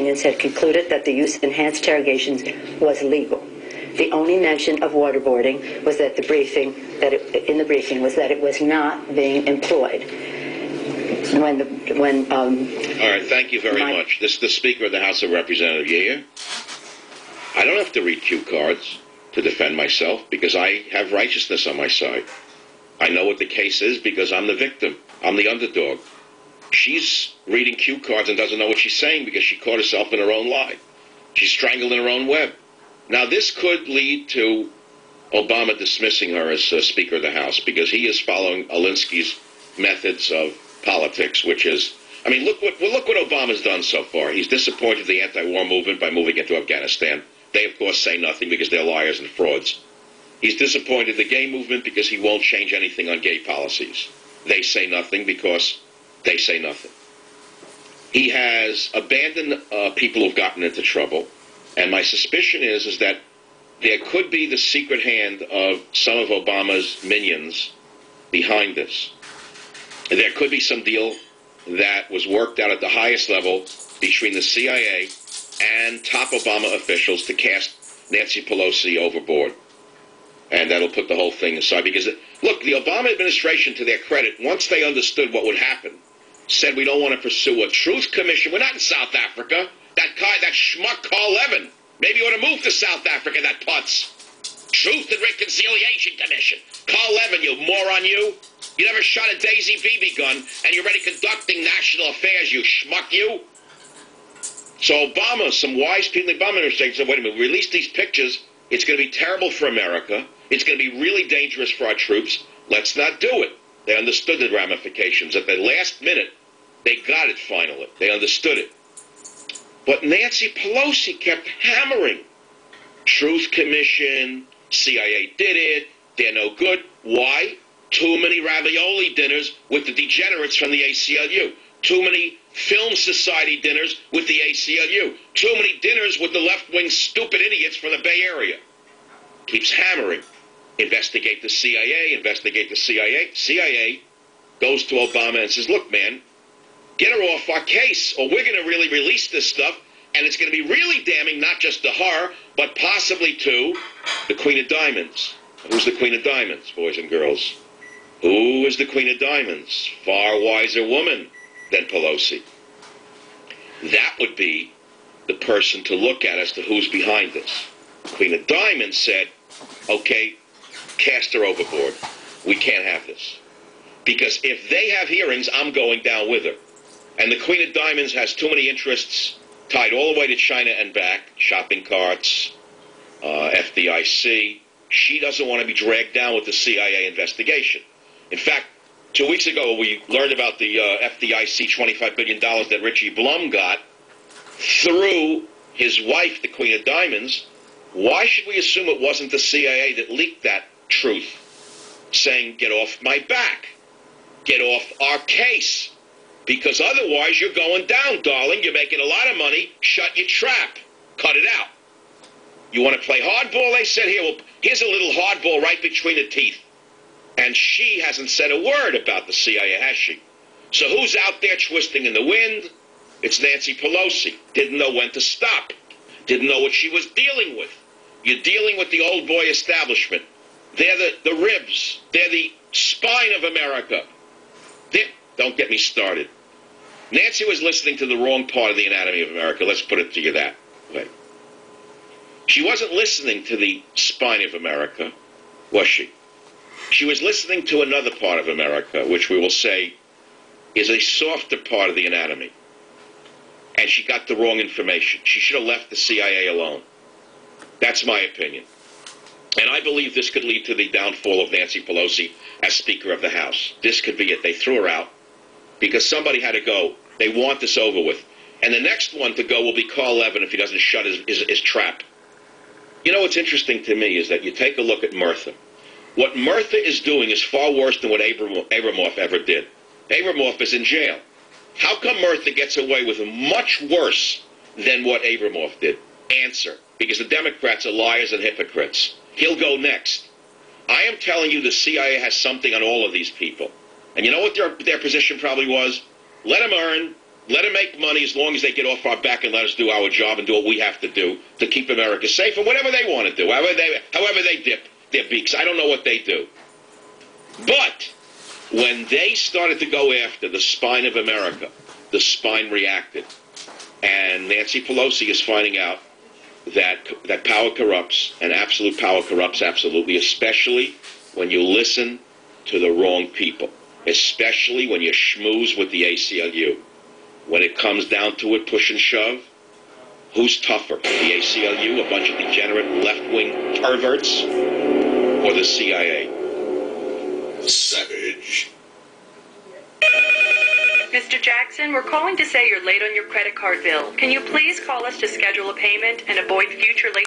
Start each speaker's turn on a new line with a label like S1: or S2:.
S1: opinions had concluded that the use of enhanced interrogations was legal. The only mention of waterboarding was that in the briefing was that it was not being employed.
S2: All right, thank you very much. This is the Speaker of the House of Representatives. You hear? I don't have to read cue cards to defend myself because I have righteousness on my side. I know what the case is because I'm the victim. I'm the underdog. She's reading cue cards and doesn't know what she's saying because she caught herself in her own lie. She's strangled in her own web. Now, this could lead to Obama dismissing her as Speaker of the House because he is following Alinsky's methods of politics, which is, I mean, look what Obama's done so far. He's disappointed the anti-war movement by moving into Afghanistan. They, of course, say nothing because they're liars and frauds. He's disappointed the gay movement because he won't change anything on gay policies. They say nothing because they say nothing. He has abandoned people who've gotten into trouble. And my suspicion is that there could be the secret hand of some of Obama's minions behind this. There could be some deal that was worked out at the highest level between the CIA and top Obama officials to cast Nancy Pelosi overboard. And that'll put the whole thing aside. Because, look, the Obama administration, to their credit, once they understood what would happen, said we don't want to pursue a truth commission. We're not in South Africa. That schmuck Carl Levin. Maybe you ought to move to South Africa, that putz. Truth and Reconciliation Commission. Carl Levin, you moron, you. You never shot a Daisy BB gun, and you're already conducting national affairs, you schmuck, you. So Obama, some wise people in the Obama administration said, wait a minute, release these pictures. It's going to be terrible for America. It's going to be really dangerous for our troops. Let's not do it. They understood the ramifications. At the last minute, they got it finally. They understood it. But Nancy Pelosi kept hammering. Truth Commission, CIA did it, they're no good. Why? Too many ravioli dinners with the degenerates from the ACLU. Too many Film Society dinners with the ACLU. Too many dinners with the left-wing stupid idiots from the Bay Area. Keeps hammering. Investigate the CIA, investigate the CIA. CIA goes to Obama and says, look, man, get her off our case, or we're going to really release this stuff, and it's going to be really damning, not just to her, but possibly to the Queen of Diamonds. Who's the Queen of Diamonds, boys and girls? Who is the Queen of Diamonds? Far wiser woman than Pelosi. That would be the person to look at as to who's behind this. Queen of Diamonds said, okay, cast her overboard. We can't have this. Because if they have hearings, I'm going down with her. And the Queen of Diamonds has too many interests tied all the way to China and back, shopping carts, FDIC. She doesn't want to be dragged down with the CIA investigation. In fact, 2 weeks ago, we learned about the FDIC $25 billion that Richie Blum got through his wife, the Queen of Diamonds. Why should we assume it wasn't the CIA that leaked that truth, saying, get off my back, get off our case, because otherwise you're going down, darling. You're making a lot of money. Shut your trap. Cut it out. You want to play hardball? They said, here, well, here's a little hardball right between the teeth. And she hasn't said a word about the CIA, has she? So who's out there twisting in the wind? It's Nancy Pelosi. Didn't know when to stop. Didn't know what she was dealing with. You're dealing with the old boy establishment. They're the ribs. They're the spine of America. Don't get me started. Nancy was listening to the wrong part of the anatomy of America. Let's put it to you that way. She wasn't listening to the spine of America, was she? She was listening to another part of America, which we will say is a softer part of the anatomy. And she got the wrong information. She should have left the CIA alone. That's my opinion. And I believe this could lead to the downfall of Nancy Pelosi as Speaker of the House. This could be it. They threw her out because somebody had to go. They want this over with. And the next one to go will be Carl Levin if he doesn't shut his trap. You know what's interesting to me is that you take a look at Murtha. What Murtha is doing is far worse than what Abramoff ever did. Abramoff is in jail. How come Murtha gets away with much worse than what Abramoff did? Answer. Because the Democrats are liars and hypocrites. He'll go next. I am telling you the CIA has something on all of these people. And you know what their position probably was? Let them earn, Let them make money as long as they get off our back and let us do our job and do what we have to do to keep America safe or whatever they want to do, however they dip their beaks. I don't know what they do. But when they started to go after the spine of America, the spine reacted. And Nancy Pelosi is finding out that power corrupts, and absolute power corrupts absolutely, especially when you listen to the wrong people, especially when you schmooze with the ACLU. When it comes down to it, push and shove, who's tougher, the ACLU, a bunch of degenerate left-wing perverts, or the CIA?
S3: Savage.
S4: Mr. Jackson, we're calling to say you're late on your credit card bill. Can you please call us to schedule a payment and avoid future late